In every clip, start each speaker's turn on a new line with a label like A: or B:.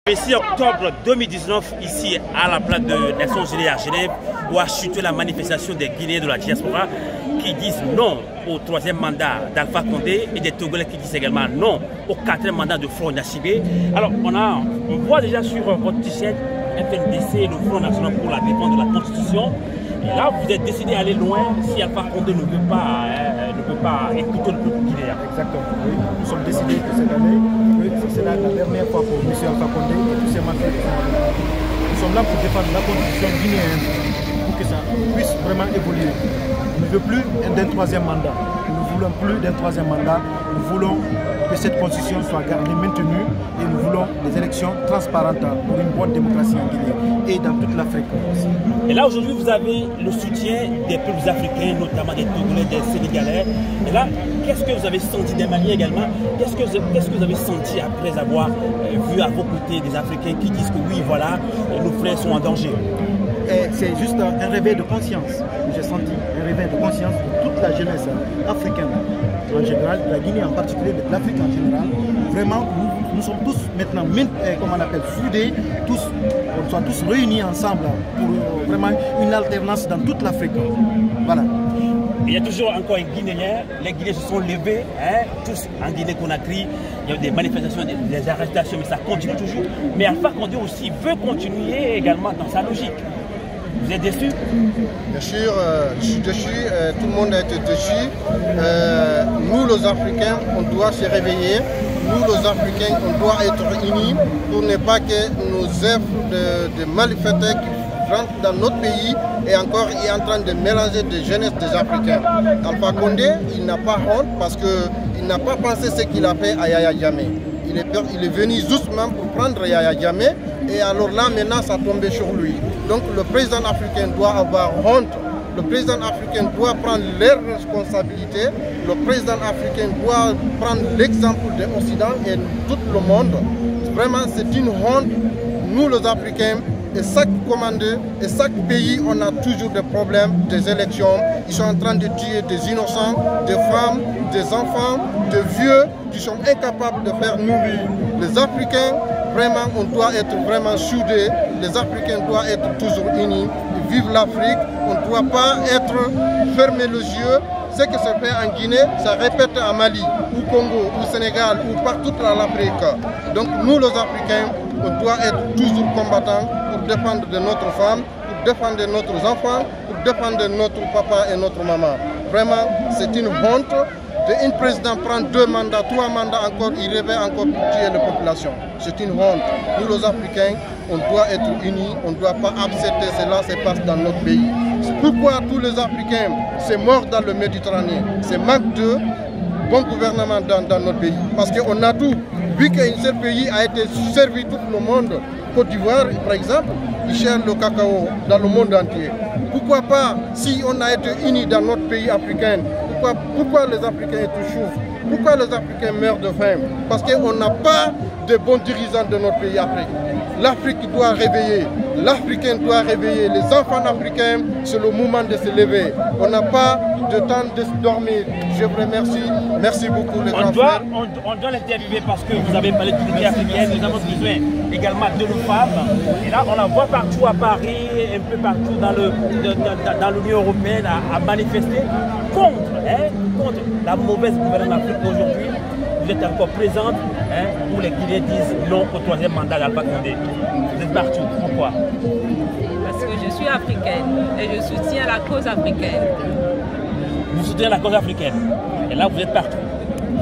A: Le 6 octobre 2019, ici à la place de Nations Unies à Genève, où a chuté la manifestation des Guinéens de la diaspora qui disent non au 3e mandat d'Alpha Condé et des Togolais qui disent également non au 4e mandat de Faure Gnassingbé. Alors on voit déjà sur votre t-shirt FNDC, le Front National pour la défense de la Constitution. Et là, vous êtes décidé d'aller loin si Alpha Condé ne veut pas écouter le peuple guinéen.
B: Exactement, oui. Nous sommes décidés que cette année, c'est la dernière fois pour M. Alpha Condé et tous ses mandats. Nous sommes là pour défendre la Constitution guinéenne, pour que ça puisse vraiment évoluer. On ne veut plus d'un 3e mandat. Nous ne voulons plus d'un 3e mandat. Nous voulons que cette Constitution soit gardée, maintenue, et nous voulons des élections transparentes pour une bonne démocratie en Guinée et dans toute l'Afrique aussi.
A: Et là aujourd'hui vous avez le soutien des peuples africains, notamment des Togolais, des Sénégalais. Et là, qu'est-ce que vous avez senti des Maliens également? Qu'est-ce que vous avez senti après avoir vu à vos côtés des Africains qui disent que oui, voilà, nos frères sont en danger?
B: C'est juste un réveil de conscience que j'ai senti, un réveil de conscience de toute la jeunesse africaine en général, de la Guinée en particulier, de l'Afrique en général. Vraiment, nous sommes tous maintenant, comme on appelle, soudés, on soit tous réunis ensemble pour vraiment une alternance dans toute l'Afrique. Voilà.
A: Il y a toujours encore un Guinéen, les Guinéens se sont levés, tous en Guinée-Conakry, il y a des manifestations, des arrestations, mais ça continue toujours. Mais Alpha Condé aussi veut continuer également dans sa logique. Vous êtes déçu?
C: Bien sûr, je suis déçu, tout le monde a été déçu. Nous les Africains, on doit se réveiller. Nous les Africains, on doit être unis pour ne pas que nos œuvres de malfaiteurs qui rentrent dans notre pays et encore il est en train de mélanger des jeunesses des Africains. Alpha Condé, il n'a pas honte parce qu'il n'a pas pensé ce qu'il a fait à Yaya Jammeh. Il est venu justement pour prendre Yaya Jammeh et alors là maintenant ça tombait sur lui. Donc le président africain doit avoir honte, le président africain doit prendre les responsabilités, le président africain doit prendre l'exemple de l'Occident et tout le monde. Vraiment c'est une honte, nous les Africains, et chaque commandeur et chaque pays on a toujours des problèmes, des élections, ils sont en train de tuer des innocents, des femmes, des enfants, des vieux qui sont incapables de faire nourrir. Les Africains, vraiment on doit être vraiment soudés, les Africains doivent être toujours unis, vive l'Afrique, on ne doit pas être fermer les yeux. Ce qui se fait en Guinée, ça répète en Mali, au Congo, au Sénégal, ou partout dans l'Afrique. Donc nous les Africains, on doit être toujours combattants pour défendre de notre femme, pour défendre de nos enfants, pour défendre de notre papa et notre maman. Vraiment, c'est une honte. Un président prend 2 mandats, 3 mandats encore, il réveille encore pour tuer la population. C'est une honte. Nous les Africains, on doit être unis, on ne doit pas accepter cela se passe dans notre pays. Pourquoi tous les Africains sont morts dans le Méditerranée? C'est manque de bon gouvernement dans notre pays. Parce qu'on a tout. Vu qu'un seul pays a été servi tout le monde, Côte d'Ivoire par exemple, ils cherchent le cacao dans le monde entier. Pourquoi pas, si on a été unis dans notre pays africain, pourquoi les Africains souffrent? Pourquoi les Africains meurent de faim? Parce qu'on n'a pas de bons dirigeants de notre pays africain. L'Afrique doit réveiller, l'Africain doit réveiller, les enfants africains, c'est le moment de se lever. On n'a pas de temps de dormir. Je vous remercie, merci beaucoup les grands frères.
A: On doit l'interviewer parce que vous avez parlé de l'unité africaine, nous avons besoin également de nos femmes. Et là, on la voit partout à Paris, un peu partout dans l'Union européenne à manifester contre la mauvaise gouvernance d'Afrique aujourd'hui. Vous êtes encore présente où les Guinéens disent non au 3e mandat d'Alpha Condé. Vous êtes partout. Pourquoi?
D: Parce que je suis africaine et je soutiens la cause africaine.
A: Vous soutenez la cause africaine et là vous êtes partout.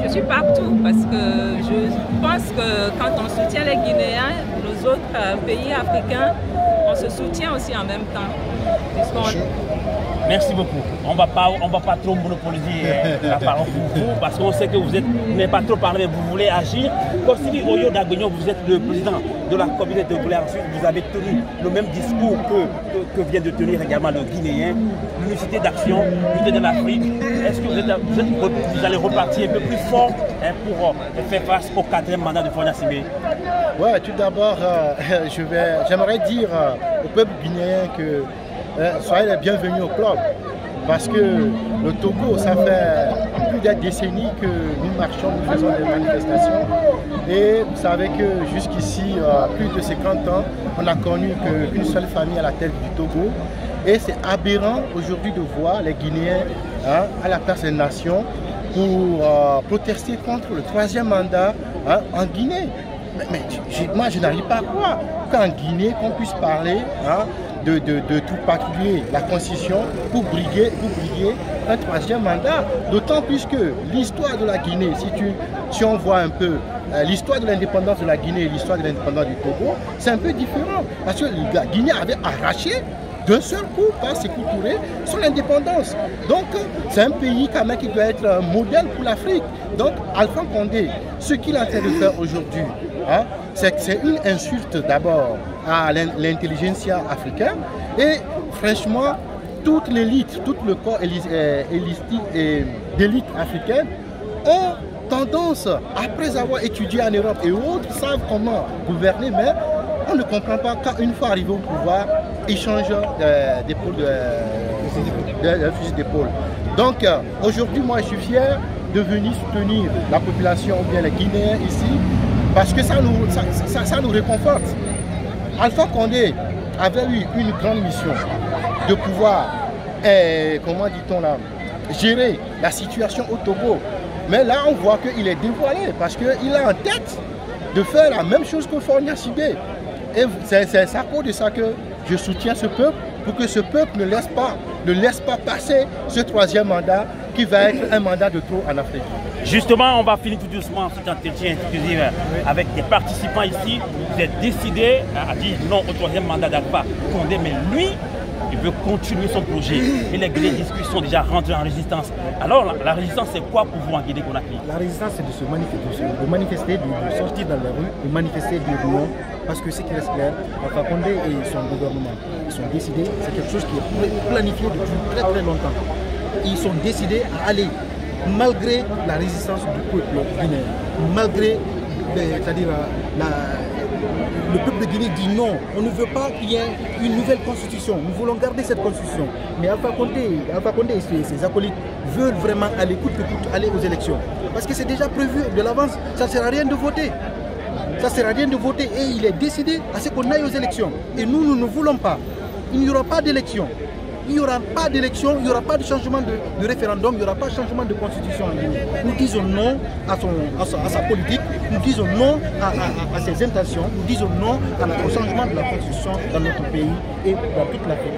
D: Je suis partout parce que je pense que quand on soutient les Guinéens, nos autres pays africains, on se soutient aussi en même temps.
A: Merci beaucoup. On ne va pas trop monopoliser la parole pour vous parce qu'on sait que vous n'avez pas trop parlé, vous voulez agir. Comme si Oyo Dagbenyo, vous êtes le président de la communauté de Goulet. Ensuite, vous avez tenu le même discours que vient de tenir également le Guinéen. L'unicité d'action, l'unité de l'Afrique. Est-ce que vous allez repartir un peu plus fort pour faire face au 4e mandat de Faure Gnassingbé?
B: Oui, tout d'abord, j'aimerais dire au peuple guinéen que soyez les bienvenus au club. Parce que le Togo, ça fait
E: plus des décennies que nous marchons, nous faisons des manifestations. Et vous savez que jusqu'ici, plus de 50 ans, on n'a connu qu'une seule famille à la tête du Togo. Et c'est aberrant aujourd'hui de voir les Guinéens à la place des nations pour protester contre le 3e mandat en Guinée. Mais moi, je n'arrive pas à croire qu'en Guinée, qu'on puisse parler de tout particulier, la Constitution, pour briguer un 3e mandat. D'autant plus que l'histoire de la Guinée, si on voit un peu l'histoire de l'indépendance de la Guinée et l'histoire de l'indépendance du Togo, c'est un peu différent. Parce que la Guinée avait arraché d'un seul coup, par Sékou Touré, son indépendance. Donc, c'est un pays quand même qui doit être un modèle pour l'Afrique. Donc, Alpha Condé, ce qu'il est en train de faire aujourd'hui, c'est une insulte d'abord à l'intelligentsia africaine. Et franchement, toute l'élite, tout le corps d'élite africaine ont tendance, après avoir étudié en Europe et autres, savent comment gouverner, mais on ne comprend pas qu'une fois arrivé au pouvoir, ils changent d'épaule, de fusil d'épaule. Donc aujourd'hui, moi je suis fier de venir soutenir la population ou bien les Guinéens ici, parce que ça nous réconforte. Alpha Condé avait eu une grande mission de pouvoir, comment dit-on là, gérer la situation au Togo. Mais là, on voit qu'il est dévoilé parce qu'il a en tête de faire la même chose que Fornia Sibé. Et c'est à cause de ça que je soutiens ce peuple, pour que ce peuple ne laisse pas passer ce 3e mandat qui va être un mandat de trop en Afrique.
A: Justement, on va finir tout doucement cet entretien exclusif avec des participants ici. Vous êtes décidé à dire non au 3e mandat d'Alpha Condé, mais lui, il veut continuer son projet. Et les discussions sont déjà rentrées en résistance. Alors, la résistance, c'est quoi pour vous en Guinée-Conakry?
B: La résistance, c'est de manifester, de sortir dans la rue, de manifester, de non. Parce que ce qui reste clair, Alpha Condé et son gouvernement, ils sont décidés, c'est quelque chose qui est planifié depuis très longtemps. Ils sont décidés à aller, malgré la résistance du peuple guinéen, malgré, c'est-à-dire le peuple de Guinée dit non, on ne veut pas qu'il y ait une nouvelle constitution, nous voulons garder cette constitution. Mais Alpha Condé et ses acolytes veulent vraiment aller coûte que coûte aller aux élections. Parce que c'est déjà prévu de l'avance, ça ne sert à rien de voter. Ça ne sert à rien de voter et il est décidé à ce qu'on aille aux élections. Et nous ne voulons pas. Il n'y aura pas d'élection. Il n'y aura pas d'élection, il n'y aura pas de changement de référendum, il n'y aura pas de changement de constitution en Guinée. Nous disons non à sa politique, nous disons non à ses intentions, nous disons non au changement de la constitution dans notre pays et dans toute l'Afrique.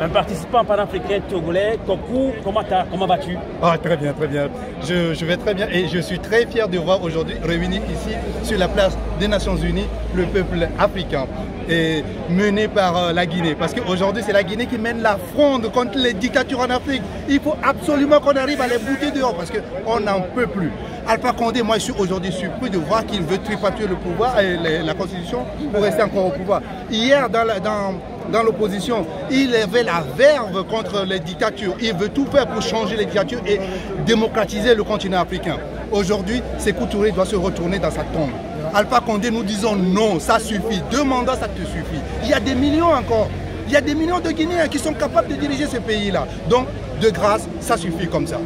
A: Un participant panafricain togolais, Kokou, comment vas-tu?
F: Très bien, très bien. Je vais très bien et je suis très fier de voir aujourd'hui réuni ici sur la place des Nations Unies le peuple africain et mené par la Guinée. Parce qu'aujourd'hui, c'est la Guinée qui mène la fronde contre les dictatures en Afrique. Il faut absolument qu'on arrive à les bouter dehors parce qu'on n'en peut plus. Alpha Condé, moi je suis aujourd'hui surpris de voir qu'il veut tripatuer le pouvoir et la constitution pour rester encore au pouvoir. Hier, dans l'opposition, il avait la verve contre les dictatures. Il veut tout faire pour changer les dictatures et démocratiser le continent africain. Aujourd'hui, Sékou Touré doit se retourner dans sa tombe. Alpha Condé, nous disons non, ça suffit. 2 mandats, ça te suffit. Il y a des millions encore. Il y a des millions de Guinéens qui sont capables de diriger ce pays-là. Donc, de grâce, ça suffit comme ça.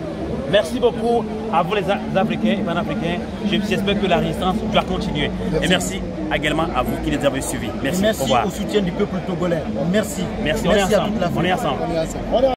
A: Merci beaucoup à vous les Africains et Panafricains. J'espère que la résistance doit continuer. Merci. Et merci également à vous qui les avez suivis. Merci.
B: Merci au soutien du peuple togolais. Merci.
A: Merci. On est ensemble.